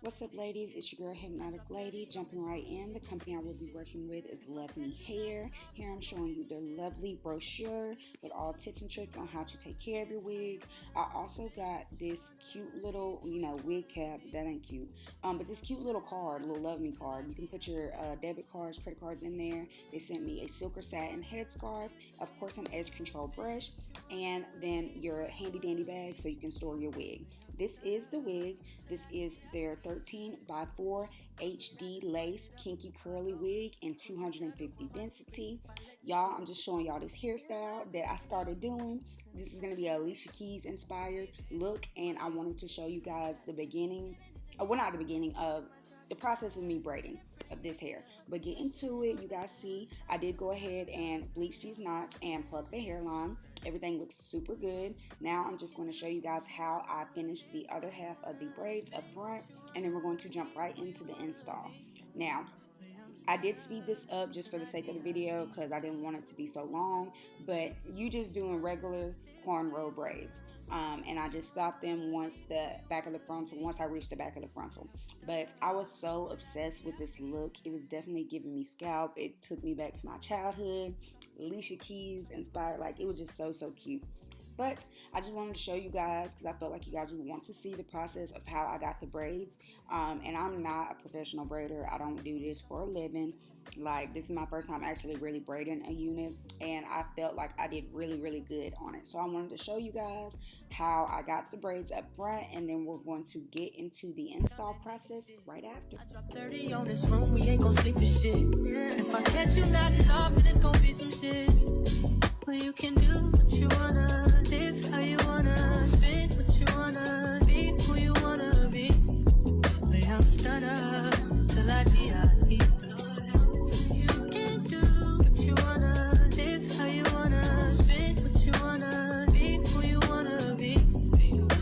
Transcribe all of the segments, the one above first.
What's up, ladies? It's your girl, Hypnotic Lady, jumping right in. The company I will be working with is Luvme Hair. Here I'm showing you their lovely brochure with all tips and tricks on how to take care of your wig. I also got this cute little, wig cap. That ain't cute. But this cute little card, little Luvme card. You can put your debit cards, credit cards in there. They sent me a silk satin headscarf, of course, an edge control brush, and then your handy dandy bag so you can store your wig. This is the wig. This is their 13 by 4 HD lace kinky curly wig in 250 density. Y'all, I'm just showing y'all this hairstyle that I started doing. This is going to be a Alicia Keys inspired look, and I wanted to show you guys the beginning, well, not the beginning of the process of me braiding of this hair. But get into it. You guys see I did go ahead and bleach these knots and plug the hairline. Everything looks super good. Now I'm just going to show you guys how I finished the other half of the braids up front, and then we're going to jump right into the install. Now, I did speed this up just for the sake of the video because I didn't want it to be so long, but you just doing regular cornrow braids. And I just stopped them once the back of the frontal, once I reached the back of the frontal. But I was so obsessed with this look. It was definitely giving me scalp. It took me back to my childhood. Alicia Keys inspired, like it was just so cute. But I just wanted to show you guys because I felt like you guys would want to see the process of how I got the braids. And I'm not a professional braider. I don't do this for a living. Like, this is my first time actually really braiding a unit, and I felt like I did really good on it. So I wanted to show you guys how I got the braids up front, and then we're going to get into the install process right after. I dropped 30 on this room, we ain't gon' sleep for shit. If I catch you nodding off, then it's gon' be some shit. Well, you can do what you wanna, live how you wanna, spin what you wanna, be who you wanna be. Well, I'm stunner till I die. You can do what you wanna, live how you wanna, spin what you wanna, be who you wanna be.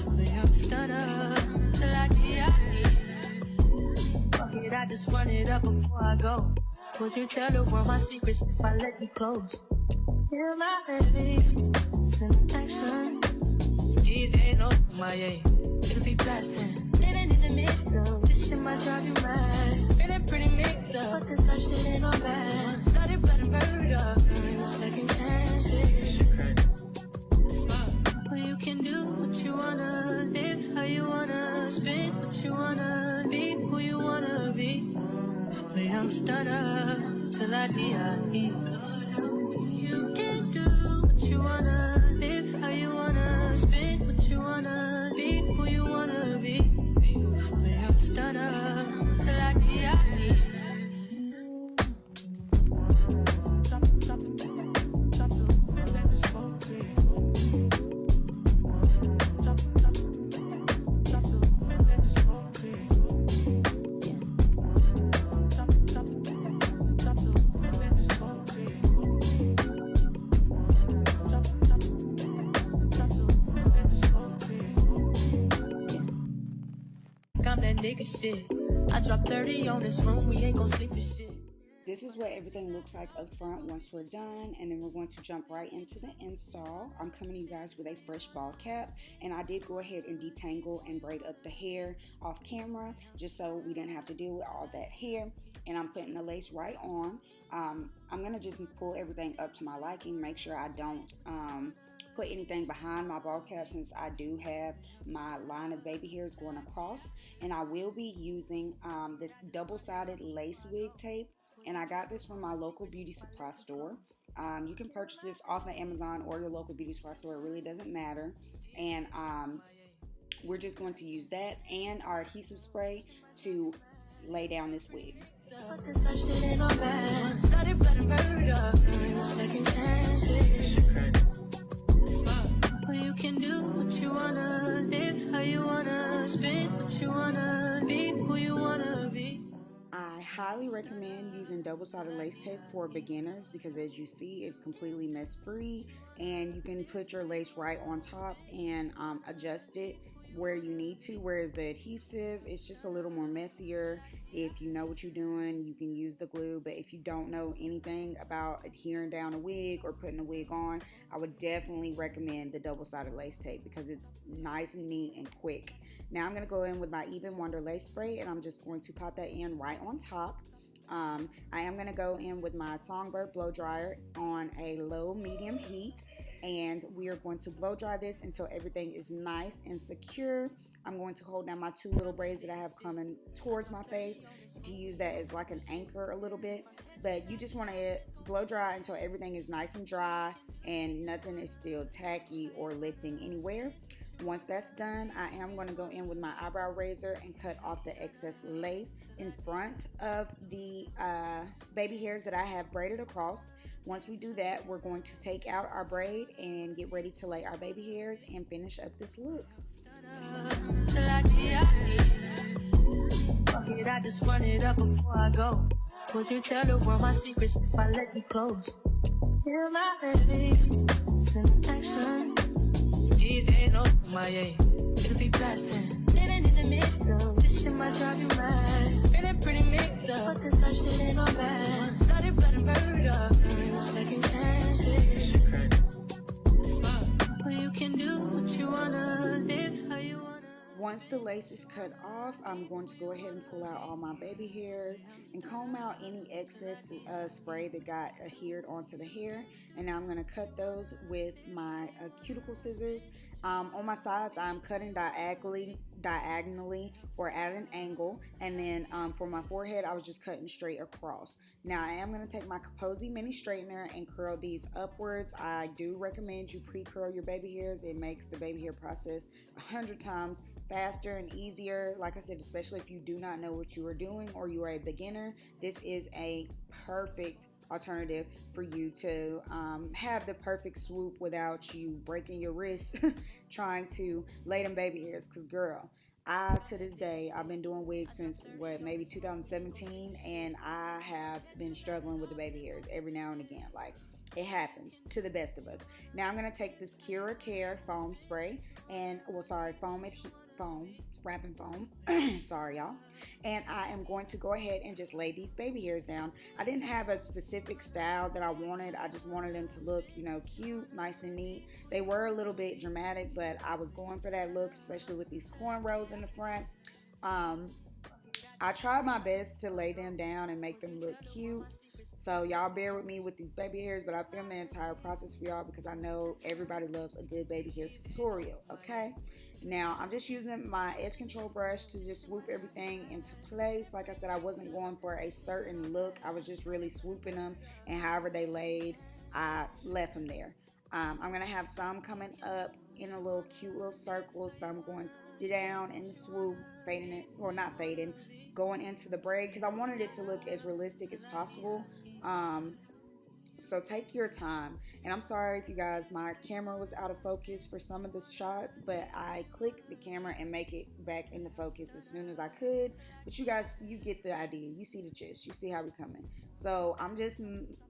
Well, I'm stunner till I die. Fuck it, I just run it up before I go. Would you tell the world my secrets if I let you close? Feel my face in action. These days, oh my, yeah. Niggas be blasting. Living in the middle. This shit might drive you mad. Feeling pretty mixed up. But this life shit ain't all bad. Bloody blood and murder. There ain't no second chances. Well, you can do what you wanna, live how you wanna, spin what you wanna, be who you wanna be. Well, I'm stunner till I die. You can do what you wanna, live how you wanna, spin what you wanna, be who you wanna be. I'm stunner till I die. I'm that nigga shit. I dropped 30 on this room, we ain't gon' sleep for shit. This is what everything looks like up front once we're done, and then we're going to jump right into the install. I'm coming to you guys with a fresh ball cap, and I did go ahead and detangle and braid up the hair off camera just so we didn't have to deal with all that hair. And I'm putting the lace right on. I'm gonna just pull everything up to my liking, make sure I don't put anything behind my ball cap since I do have my line of baby hairs going across. And I will be using this double-sided lace wig tape, and I got this from my local beauty supply store. You can purchase this off of Amazon or your local beauty supply store. It really doesn't matter. And we're just going to use that and our adhesive spray to lay down this wig. Well, you can do what you wanna, live how you wanna, spin what you wanna, be who you wanna be. I highly recommend using double-sided lace tape for beginners because, as you see, it's completely mess-free, and you can put your lace right on top and adjust it where you need to, whereas the adhesive, it's just a little more messier. If you know what you're doing, you can use the glue, but if you don't know anything about adhering down a wig or putting a wig on, I would definitely recommend the double-sided lace tape because it's nice and neat and quick. Now I'm going to go in with my Even Wonder lace spray, and I'm just going to pop that in right on top. I am going to go in with my Songbird blow dryer on a low medium heat, and we are going to blow dry this until everything is nice and secure. I'm going to hold down my two little braids that I have coming towards my face to use that as like an anchor a little bit, but you just want to blow dry until everything is nice and dry and nothing is still tacky or lifting anywhere. Once that's done, I am going to go in with my eyebrow razor and cut off the excess lace in front of the baby hairs that I have braided across. Once we do that, we're going to take out our braid and get ready to lay our baby hairs and finish up this look. I just run it up before I go. Would you tell the world my secrets if I let you close? Feel my face in action. These days, oh my yeah, niggas be blasting. Living in the middle, this shit might drive you mad. Feeling pretty mixed up, but this shit ain't all bad. Bloody, bloody murder, there ain't no second chances. Well, you can do what you wanna, live how you wanna. Once the lace is cut off, I'm going to go ahead and pull out all my baby hairs and comb out any excess spray that got adhered onto the hair. And now I'm going to cut those with my cuticle scissors. On my sides, I'm cutting diagonally or at an angle, and then for my forehead, I was just cutting straight across. Now I am going to take my Kaposi mini straightener and curl these upwards. I do recommend you pre-curl your baby hairs. It makes the baby hair process 100 times faster and easier. Like I said, especially if you do not know what you are doing or you are a beginner, this is a perfect alternative for you to have the perfect swoop without you breaking your wrist trying to lay them baby hairs. Because girl, to this day, I've been doing wigs since maybe 2017, and I have been struggling with the baby hairs every now and again. Like, it happens to the best of us. Now I'm going to take this Cura Care foam spray and wrapping foam sorry y'all, and I am going to go ahead and just lay these baby hairs down. I didn't have a specific style that I wanted. I just wanted them to look, you know, cute, nice and neat. They were a little bit dramatic, but I was going for that look, especially with these cornrows in the front. I tried my best to lay them down and make them look cute. So y'all bear with me with these baby hairs, but I filmed the entire process for y'all because I know everybody loves a good baby hair tutorial, okay? Now, I'm just using my edge control brush to just swoop everything into place. Like I said, I wasn't going for a certain look. I was just really swooping them, and however they laid, I left them there. I'm going to have some coming up in a little cute little circle, some going down in the swoop, fading it, or not fading, going into the braid because I wanted it to look as realistic as possible. So take your time, and I'm sorry if you guys, my camera was out of focus for some of the shots, but I clicked the camera and make it back into focus as soon as I could. But you guys, you get the idea, you see the gist, you see how we coming. So I'm just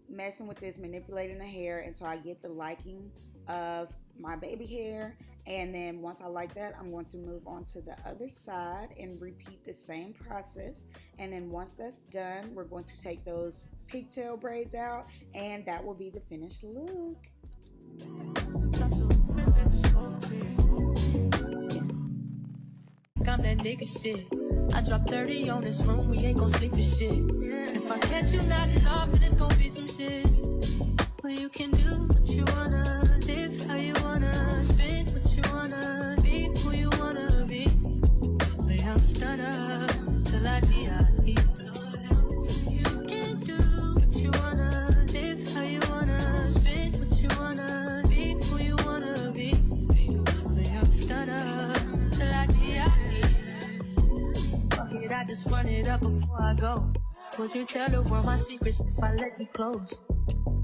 messing with this, manipulating the hair until I get the liking of my baby hair, and then once I like that, I'm going to move on to the other side and repeat the same process. And then once that's done, we're going to take those pigtail braids out, and that will be the finished look. I'm that nigga shit. I dropped 30 on this room, we ain't gon' sleep for shit. If I catch you nodding off, then it's gon' be some shit. Well, you can do what you wanna, live how you wanna, spin what you wanna, be who you wanna be. Way I'm stunner till I die. You can do what you wanna, live how you wanna, spin what you wanna, be who you wanna be. Way I'm stunner till I die. Fuck it, I just run it up before I go. Would you tell the world my secrets if I let you close?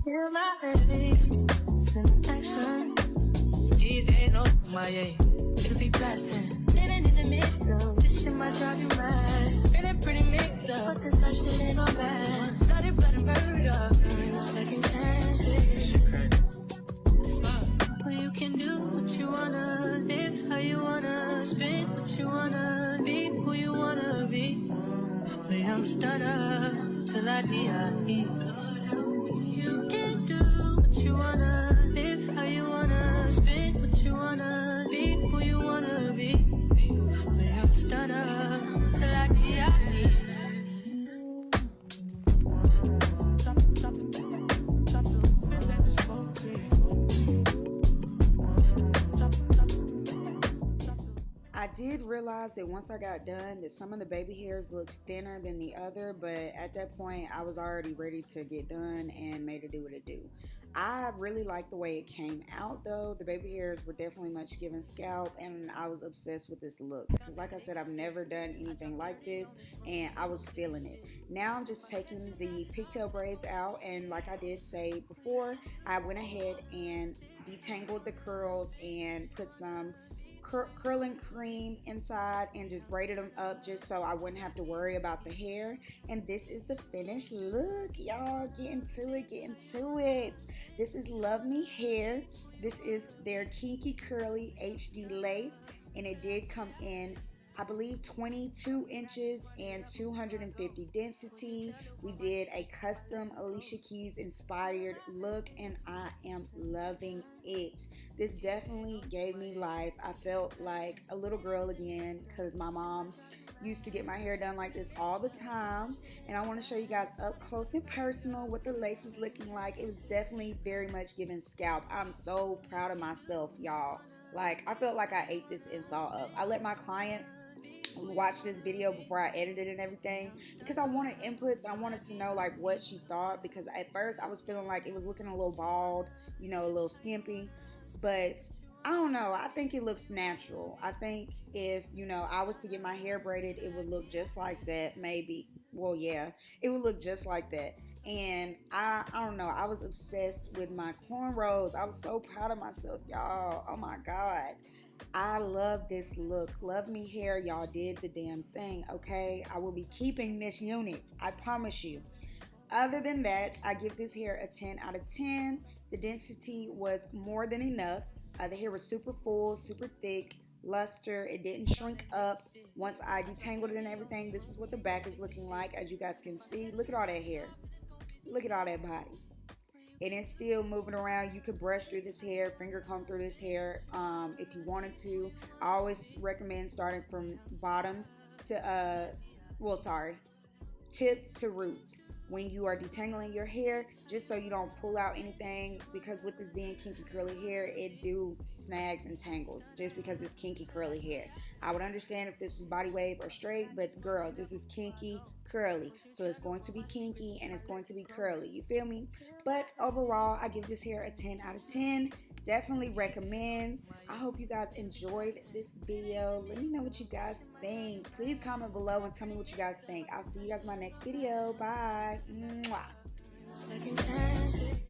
Feel my face in action. These days, oh my yeah, niggas be blasting. Living in the middle, this shit might drive you mad. Feeling pretty mixed up, but this shit ain't all bad. Bloody, bloody murder, there ain't no second chances. Well, you can can do what you wanna, live how you wanna, spin what you wanna, be who you wanna be. A young stunner till I die. You can do what you wanna, live how you wanna, spin what you wanna, be who you wanna be. A young stunner till I die. I did realize that once I got done that some of the baby hairs looked thinner than the other, but at that point I was already ready to get done and made it do what it do. I really liked the way it came out though. The baby hairs were definitely much given Scalp, and I was obsessed with this look because like I said, I've never done anything like this and I was feeling it. Now I'm just taking the pigtail braids out, and like I did say before, I went ahead and detangled the curls and put some curling cream inside and just braided them up just so I wouldn't have to worry about the hair. And this is the finished look, y'all. Get into it, get into it. This is Luvme hair. This is their Kinky Curly HD lace, and it did come in, I believe, 22 inches and 250 density. We did a custom Alicia Keys inspired look, and I am loving it. This definitely gave me life. I felt like a little girl again because my mom used to get my hair done like this all the time, and I want to show you guys up close and personal what the lace is looking like. It was definitely very much giving Scalp. I'm so proud of myself, y'all. Like, I felt like I ate this install up. I let my client watch this video before I edited and everything because I wanted inputs. I wanted to know like what she thought, because at first I was feeling like it was looking a little bald, you know, a little skimpy, but I don't know. I think it looks natural. I think if, you know, I was to get my hair braided, it would look just like that. Maybe. Well, yeah, it would look just like that. And I don't know. I was obsessed with my cornrows. I was so proud of myself, y'all. Oh my God. I love this look. Luvme hair, y'all did the damn thing, okay? I will be keeping this unit. I promise you. Other than that, I give this hair a 10 out of 10. The density was more than enough. The hair was super full, super thick, luster. It didn't shrink up. Once I detangled it and everything, this is what the back is looking like. As you guys can see, look at all that hair. Look at all that body. And it's still moving around. You could brush through this hair, finger comb through this hair if you wanted to. I always recommend starting from bottom to, tip to root when you are detangling your hair, just so you don't pull out anything, because with this being kinky curly hair, it do snags and tangles just because it's kinky curly hair. I would understand if this was body wave or straight, but girl, this is kinky curly, so it's going to be kinky and it's going to be curly, you feel me? But overall, I give this hair a 10 out of 10. Definitely recommend. I hope you guys enjoyed this video. Let me know what you guys think. Please comment below and tell me what you guys think. I'll see you guys in my next video. Bye. Mwah.